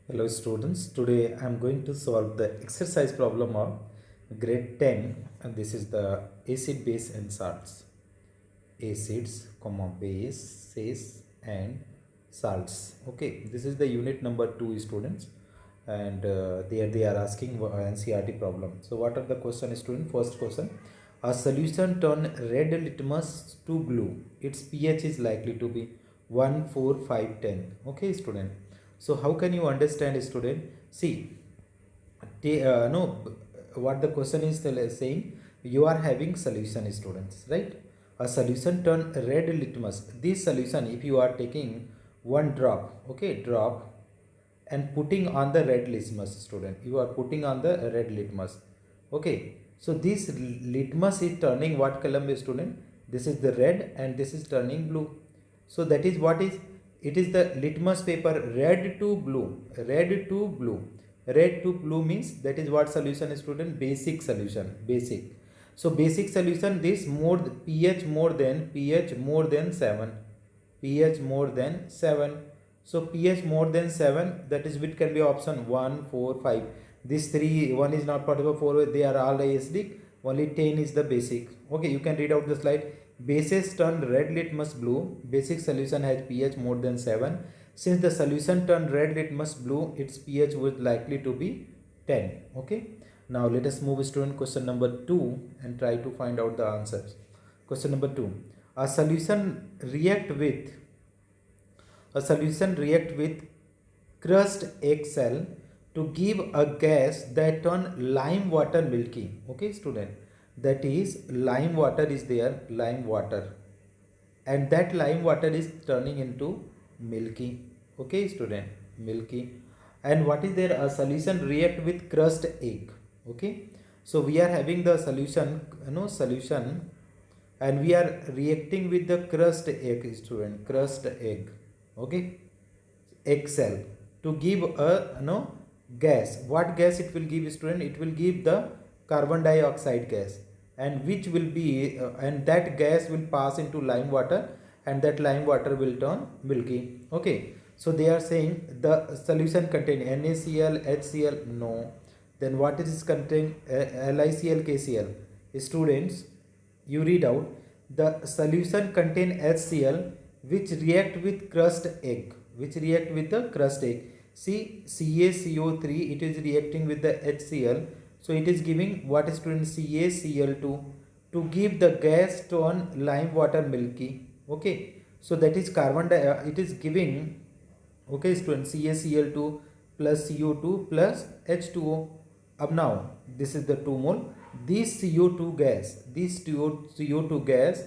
Hello students, today I am going to solve the exercise problem of grade 10 and this is the acid, base and salts. Acids, bases and salts. Okay, this is the unit number 2 students and they are asking NCERT problem. So what are the question student? First question, a solution turn red litmus to blue. Its pH is likely to be 1, 4, 5, 10. Okay student. So how can you understand student? See, no, what the question is saying, you are having solution students, right? A solution turn red litmus. This solution, if you are taking one drop, okay, drop and putting on the red litmus student, you are putting on the red litmus, okay. So this litmus is turning what color student? This is the red and this is turning blue. So that is what is, it is the litmus paper red to blue, red to blue. Red to blue means that is what solution student? Basic solution, basic. So basic solution, this more pH more than 7, pH more than 7. So pH more than 7, that is which can be option 1, 4, 5. These three, one is not possible, 4 they are all acidic, only 10 is the basic. Okay, you can read out the slide. Bases turn red litmus blue. Basic solution has pH more than 7. Since the solution turned red litmus blue, its pH was likely to be 10. Okay. Now let us move student question number 2 and try to find out the answers. Question number 2. A solution react with crushed egg cell to give a gas that turn lime water milky. Okay student, that is lime water is there, lime water, and that lime water is turning into milky. Okay student, milky. And what is there? A solution react with crushed egg. Okay, so we are having the solution, solution, and we are reacting with the crushed egg student, crushed egg. Okay, egg cell to give a gas. What gas it will give student? It will give the carbon dioxide gas, and which will be and that gas will pass into lime water, and that lime water will turn milky. Okay, so they are saying the solution contain NaCl, HCl. No. Then what is contain? LiCl, KCl. Students, you read out, the solution contain HCl which react with crushed egg, which react with the crushed egg. See, CaCO3, it is reacting with the HCl, so it is giving what is student? CaCl2 to give the gas turn lime water milky. Okay, so that is carbon it is giving, okay student, CaCl2 plus CO2 plus H2O. Up now this is the 2 mole. This CO2 gas, this CO2 gas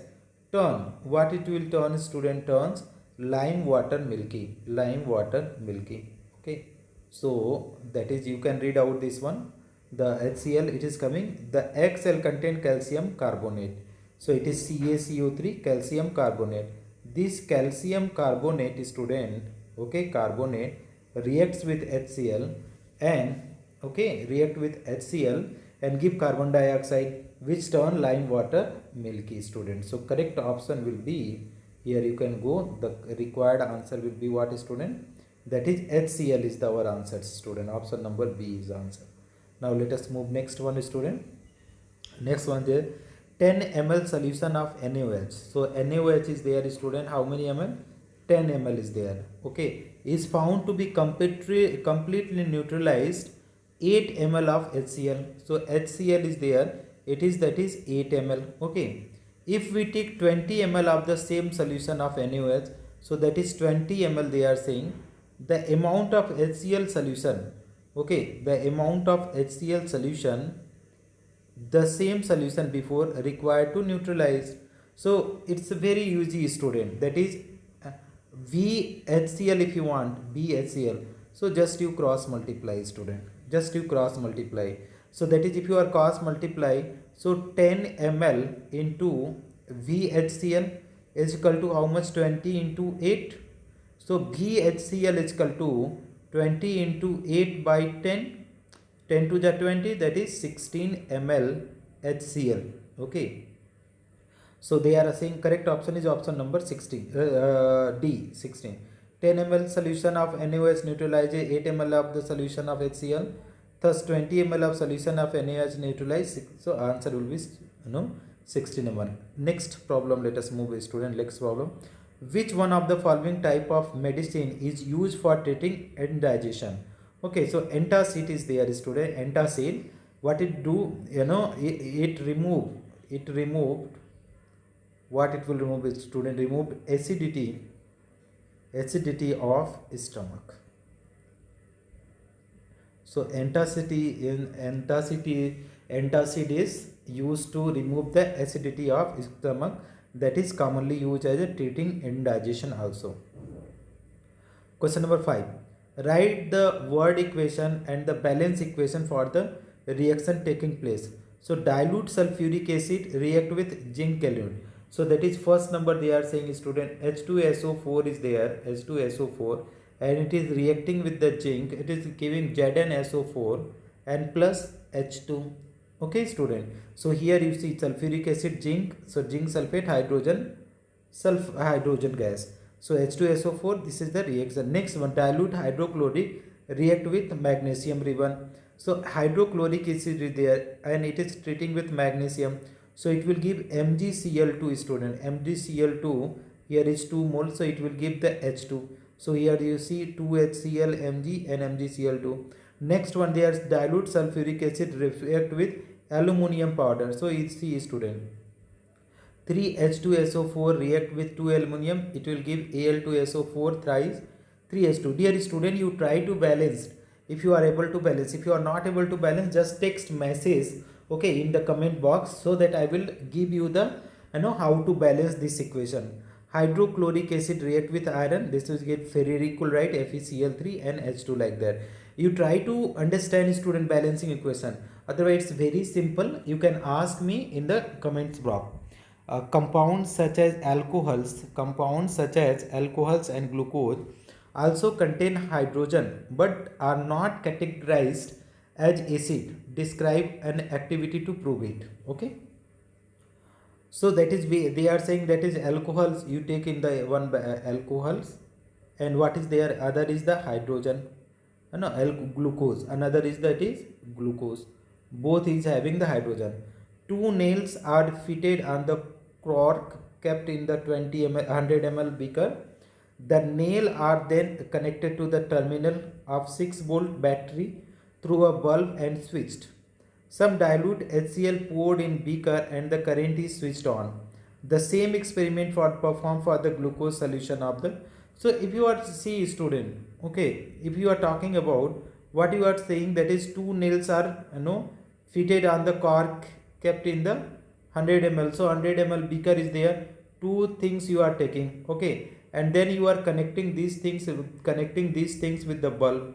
turn, what it will turn student? Turns lime water milky, lime water milky. Okay, so that is, you can read out this one. The HCl, it is coming, the egg cell contain calcium carbonate, so it is CaCO3 calcium carbonate. This calcium carbonate student, okay, carbonate reacts with HCl and, okay, react with HCl and give carbon dioxide which turn lime water milky student. So correct option will be, here you can go, the required answer will be what student? That is HCl is the our answer student. Option number B is answer. Now let us move next one student. Next one there, 10 ml solution of NaOH. So NaOH is there student, how many ml? 10 ml is there. Okay, is found to be completely neutralized 8 ml of HCl. So HCl is there, it is, that is 8 ml. Okay, if we take 20 ml of the same solution of NaOH, so that is 20 ml, they are saying the amount of HCl solution, okay, the amount of HCl solution, the same solution before required to neutralize. So it's a very easy student, that is VHCl if you want, BHCl. So just you cross multiply student, just you cross multiply. So that is, if you are cross multiply, so 10 ml into VHCl is equal to how much? 20 into 8. So VHCl is equal to 20 into 8 by 10. 10 to the 20, that is 16 ml HCl. Okay, so they are saying correct option is option number 16, D, 16. 10 ml solution of NaOH neutralizes 8 ml of the solution of HCl. Thus 20 ml of solution of NaOH neutralizes. So answer will be 16 ml. Next problem, let us move student. Next problem. Which one of the following type of medicine is used for treating indigestion? Okay, so antacid is there student. Antacid, what it do, it removed what it will remove is student, removed acidity of stomach. So antacid is used to remove the acidity of stomach, that is commonly used as a treating indigestion also. Question number 5. Write the word equation and the balance equation for the reaction taking place. So dilute sulfuric acid react with zinc chelate. So that is first number they are saying student, H2SO4 is there, H2SO4, and it is reacting with the zinc. It is giving ZnSO4 and plus H2. Okay student. So here you see sulfuric acid, zinc. So zinc sulfate, hydrogen gas. So H2SO4, this is the reaction. Next one, dilute hydrochloric react with magnesium ribbon. So hydrochloric acid is there and it is treating with magnesium. So it will give MgCl2 student. MgCl2 here is 2 mole, so it will give the H2. So here you see 2HCl, Mg and MgCl2. Next one, there is dilute sulfuric acid react with aluminum powder. So you see student, 3H2SO4 react with 2 aluminum, it will give Al2SO4 thrice 3H2. Dear student, you try to balance if you are able to balance. If you are not able to balance, just text message, okay, in the comment box, so that I will give you the how to balance this equation. Hydrochloric acid react with iron, this will get ferric chloride, FeCl3 and H2 like that. You try to understand student balancing equation, otherwise it's very simple. You can ask me in the comments box. Compounds such as alcohols and glucose also contain hydrogen but are not categorized as acid. Describe an activity to prove it. Okay, so that is, they are saying that is alcohols, you take in the one alcohols, and what is there, other is the hydrogen, glucose, another is that is glucose, both is having the hydrogen. Two nails are fitted on the cork kept in the 20 ml 100 ml beaker. The nail are then connected to the terminal of 6-volt battery through a bulb and switched. Some dilute HCl poured in beaker and the current is switched on. The same experiment performed for the glucose solution of the. So if you are see student, okay, if you are talking about what you are saying, that is two nails are fitted on the cork kept in the 100 ml. So 100 ml beaker is there, two things you are taking, okay, and then you are connecting these things with the bulb,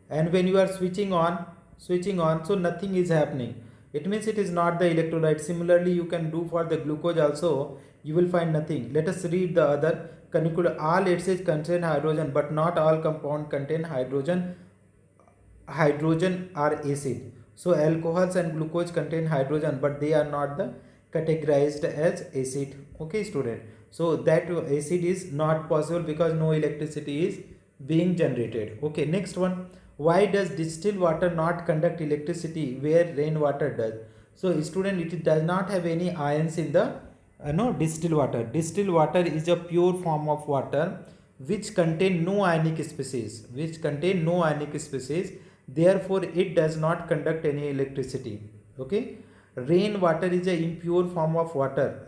and when you are switching on, so nothing is happening. It means it is not the electrolyte. Similarly you can do for the glucose also, you will find nothing. Let us read the other. All acids contain hydrogen but not all compound contain hydrogen are acid. So alcohols and glucose contain hydrogen but they are not the categorized as acid. Okay student, so that acid is not possible because no electricity is being generated. Okay, next one, why does distilled water not conduct electricity where rainwater does? So student, it does not have any ions in the distilled water. Distilled water is a pure form of water which contain no ionic species, therefore it does not conduct any electricity. Okay, rainwater is a impure form of water.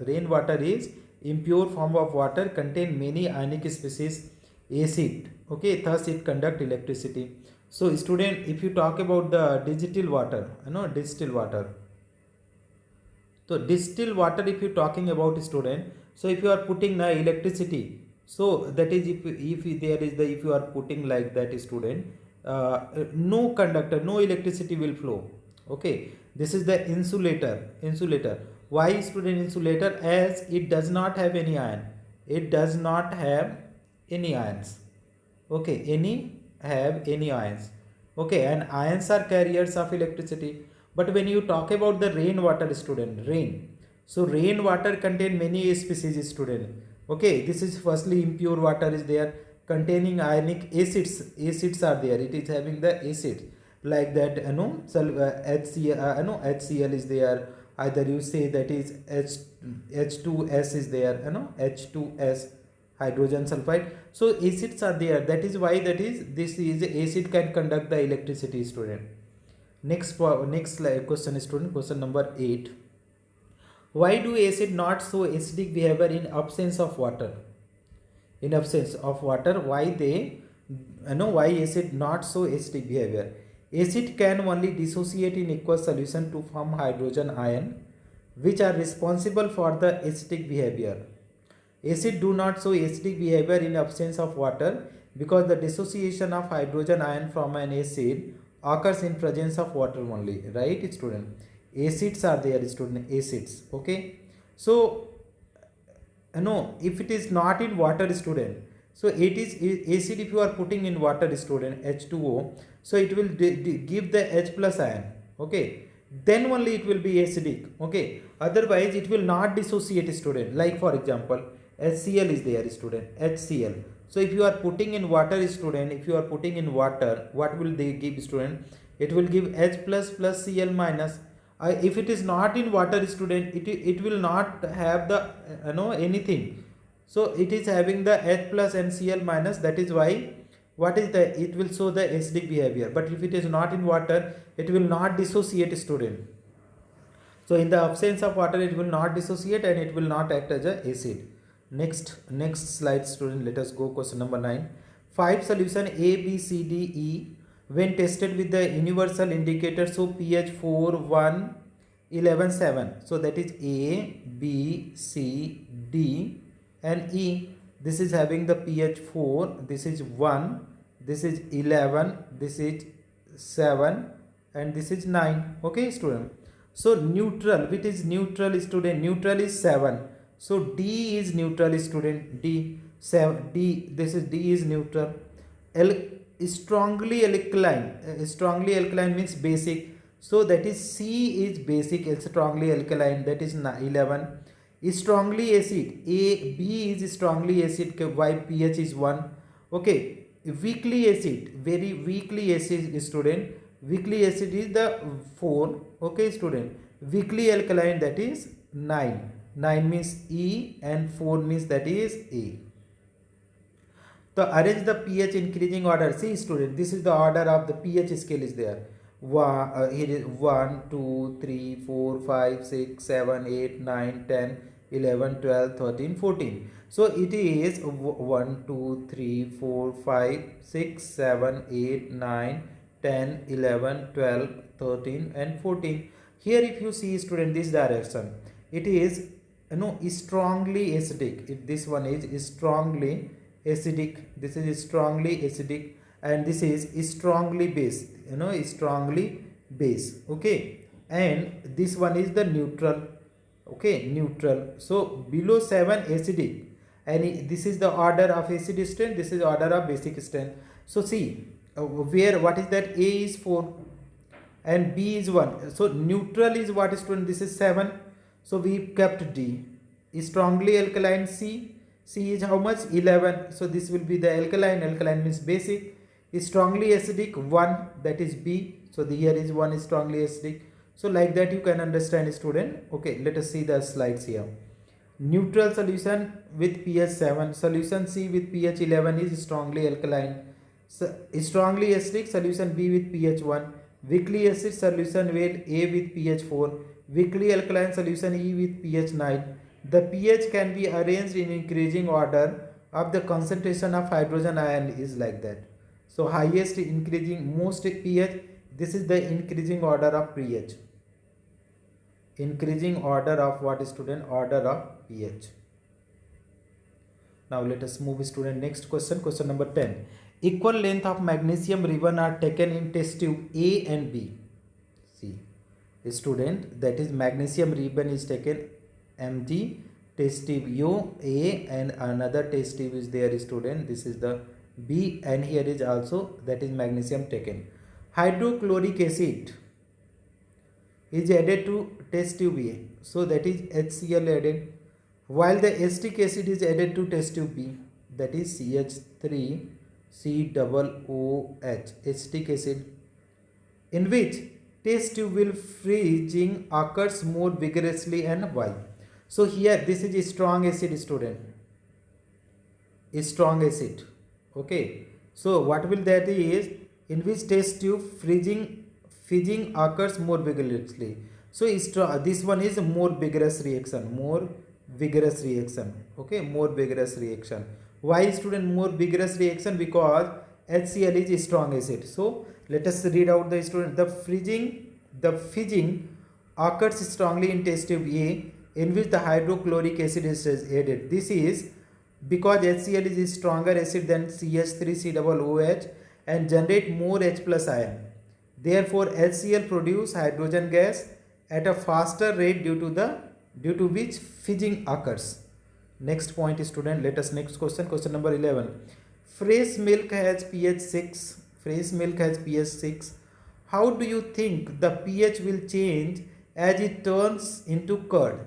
Contain many ionic species acid. Okay, thus it conduct electricity. So student, if you talk about the distilled water, so distilled water, if you talking about student, so if you are putting the electricity, so that is if you are putting like that student, no conductor, no electricity will flow. Okay, this is the insulator. Why student insulator? As it does not have any ion, okay, any ions. Okay, and ions are carriers of electricity. But when you talk about the rainwater student, so rainwater contain many species student. Okay, this is firstly impure water is there containing ionic acids. Acids are there. It is having the acid like that. HCl, HCl is there. Either you say that is H2S is there. H2S, hydrogen sulfide. So acids are there. That is why this is acid can conduct the electricity, student. Next question, student. Question number 8. Why do acid not show acidic behavior in absence of water? In absence of water, why acid not show acidic behavior? Acid can only dissociate in aqueous solution to form hydrogen ion, which are responsible for the acidic behavior. Acid do not show acidic behavior in absence of water because the dissociation of hydrogen ion from an acid occurs in presence of water only. Right, student? Acids are there, student. Acids. Okay. So if it is not in water, student, so it is acid. If you are putting in water, student, H2O, so it will give the H plus ion. Okay, then only it will be acidic. Okay, otherwise it will not dissociate, student. Like for example, HCl is there, student. HCl. So if you are putting in water, student, if you are putting in water, what will they give, student? It will give H plus Cl minus. If it is not in water, student, it will not have the anything. So it is having the H plus and Cl minus. That is why it will show the acidic behavior. But if it is not in water, it will not dissociate, student. So in the absence of water, it will not dissociate and it will not act as a acid. Next slide, student. Let us go question number 9. 5 solution A, B, C, D, E when tested with the universal indicator, so pH 4, 1, 11, 7. So that is A, B, C, D and E. This is having the pH 4, this is 1, this is 11, this is 7 and this is 9. Okay, student. So neutral, which is neutral, student? Neutral is 7. So D is neutral, student. D, 7, D, this is D is neutral. Strongly alkaline means basic, so that is C is basic. Strongly alkaline, that is 11. Strongly acid, B is strongly acid. Why? pH is 1. Okay, weakly acid, very weakly acid, student. Weakly acid is the 4. Okay, student. Weakly alkaline, that is 9. 9 means E and 4 means that is A. So arrange the pH increasing order. See, student, this is the order of the pH scale is there. Here is 1, 2, 3, 4, 5, 6, 7, 8, 9, 10, 11, 12, 13, 14. So it is 1, 2, 3, 4, 5, 6, 7, 8, 9, 10, 11, 12, 13 and 14. Here if you see, student, this direction, it is strongly acidic. This one is strongly acidic, this is strongly acidic and this is strongly base, strongly base. Okay, and this one is the neutral. Okay, neutral. So below 7 acidic, and this is the order of acid strength, this is order of basic strength. So see what is that? A is 4 and B is 1. So neutral is what, student? This is 7. So we kept D. Strongly alkaline C is how much? 11. So this will be the alkaline. Alkaline means basic. Strongly acidic 1, that is B. So here is 1 is strongly acidic. So like that you can understand, student. Okay, let us see the slides here. Neutral solution with pH 7. Solution C with pH 11 is strongly alkaline. So, strongly acidic solution B with pH 1. Weakly acid solution with A with pH 4. Weakly alkaline solution E with pH 9. The pH can be arranged in increasing order of the concentration of hydrogen ion is like that. So highest increasing, most pH, this is the increasing order of pH. Increasing order of what, student? Order of pH. Now let us move, student. Next question, question number 10. Equal length of magnesium ribbon are taken in test tube A and B. See, student, that is magnesium ribbon is taken MG, test tube U A and another test tube is there, student. This is the B and here is also that is magnesium taken. Hydrochloric acid is added to test tube A. So that is HCl added. while the acetic acid is added to test tube B, that is CH3COOH, acetic acid, in which test tube will freezing occurs more vigorously, and why? So here this is a strong acid, student, a strong acid. Okay, so what will that is, in which test tube freezing occurs more vigorously. So this one is more vigorous reaction, more vigorous reaction. Okay, more vigorous reaction. Why, student, more vigorous reaction? Because HCl is a strong acid. So let us read out the student. The fizzing occurs strongly in test tube A, in which the hydrochloric acid is added. This is because HCl is a stronger acid than CH3COOH and generate more H plus ion. Therefore, HCl produce hydrogen gas at a faster rate due to which fizzing occurs. Next point, student. Let us next question. Question number 11. Fresh milk has pH 6. Fresh milk has pH 6. How do you think the pH will change as it turns into curd?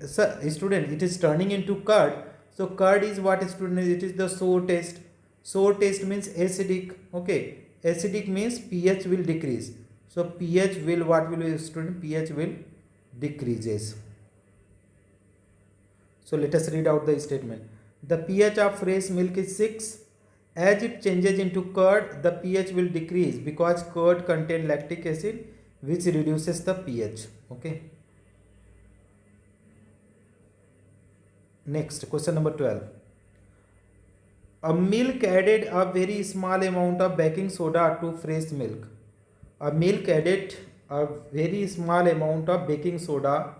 Sir, student, it is turning into curd. So curd is what, student? It is the sour taste. Sour taste means acidic. Okay, acidic means pH will decrease. So pH will, what will be, student? pH will decreases. So let us read out the statement. The pH of fresh milk is 6. As it changes into curd, the pH will decrease because curd contains lactic acid, which reduces the pH. Okay. Next, question number 12. A milk added a very small amount of baking soda to fresh milk. A milk added a very small amount of baking soda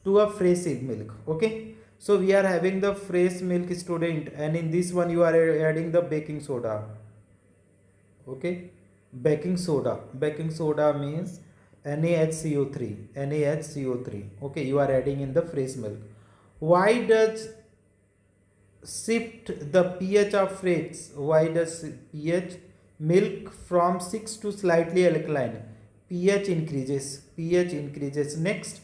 to a fresh milk. Okay. So we are having the fresh milk, student, and in this one you are adding the baking soda. Okay. Baking soda. Baking soda means NaHCO3. NaHCO3. Okay. You are adding in the fresh milk. Why does shift the pH of fresh? Why does pH milk from 6 to slightly alkaline? pH increases. pH increases. Next,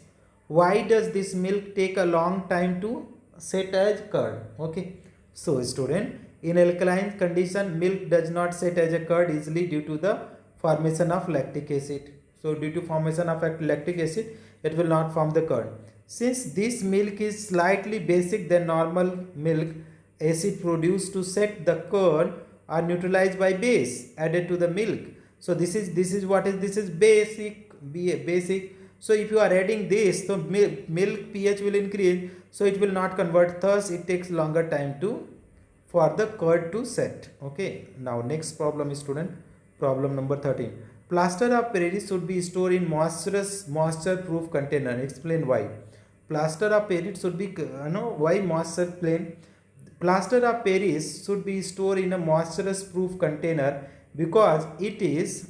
why does this milk take a long time to set as curd? Okay, so student, in alkaline condition milk does not set as a curd easily due to the formation of lactic acid. So due to formation of lactic acid, it will not form the curd. Since this milk is slightly basic than normal milk, acid produced to set the curd are neutralized by base added to the milk. So this is basic. So if you are adding this, so milk pH will increase, so it will not convert. Thus, it takes longer time for the curd to set. Okay. Now next problem, student. Problem number 13. Plaster of Paris should be stored in moisture-proof container. Explain why. Plaster of Paris should be why moisture plain. Plaster of Paris should be stored in a moisture-proof container because it is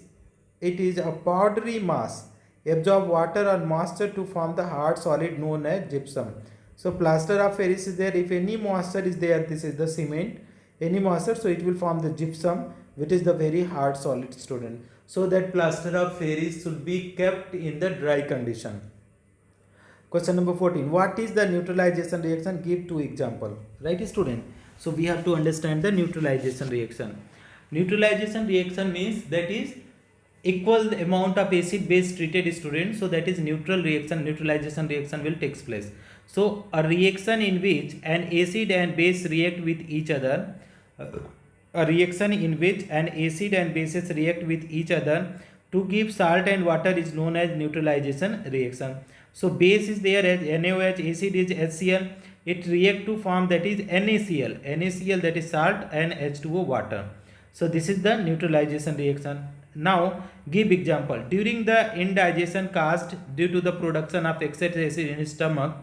a powdery mass, absorb water or moisture to form the hard solid known as gypsum. So plaster of Paris is there. If any moisture is there, this is the cement. Any moisture, so it will form the gypsum, which is the very hard solid, student. So that plaster of Paris should be kept in the dry condition. Question number 14. What is the neutralization reaction? Give two example. Right, student? So we have to understand the neutralization reaction. Neutralization reaction means that is equal amount of acid base treated, student. So that is neutralization reaction will take place. So a reaction in which an acid and base react with each other. A reaction in which an acid and bases react with each other to give salt and water is known as neutralization reaction. So base is there as NaOH, acid is HCl. It react to form that is NaCl. NaCl, that is salt, and H2O, water. So this is the neutralization reaction. Now give example. During the indigestion caused due to the production of excess acid in stomach,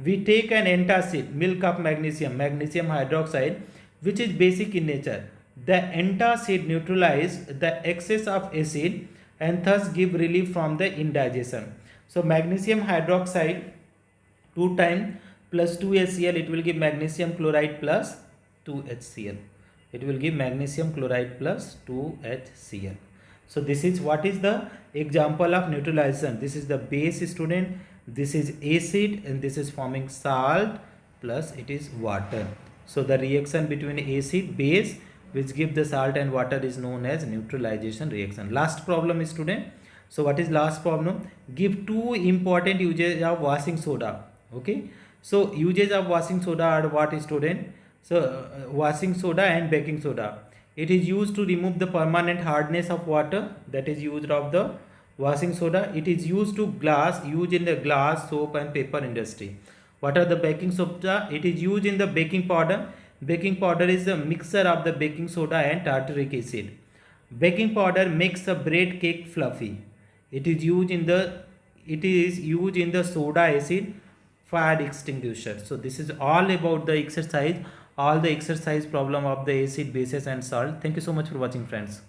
we take an antacid, milk of magnesium hydroxide, which is basic in nature. The antacid neutralize the excess of acid and thus give relief from the indigestion. So magnesium hydroxide 2 times plus 2HCl, it will give magnesium chloride plus 2HCl. It will give magnesium chloride plus 2HCl. So this is what is the example of neutralization. This is the base, student. This is acid and this is forming salt. plus it is water. So the reaction between acid base which give the salt and water is known as neutralization reaction. Last problem, student. So what is last problem? Give two important uses of washing soda. Okay, so uses of washing soda are what, student? So washing soda and baking soda. It is used to remove the permanent hardness of water, that is used of the washing soda. It is used to used in the glass, soap and paper industry. What are the baking soda? It is used in the baking powder. Baking powder is a mixture of the baking soda and tartaric acid. Baking powder makes a bread cake fluffy. It is used in the soda acid fire extinguisher. So this is all about the exercise, all the exercise problem of the acid, bases and salt. Thank you so much for watching, friends.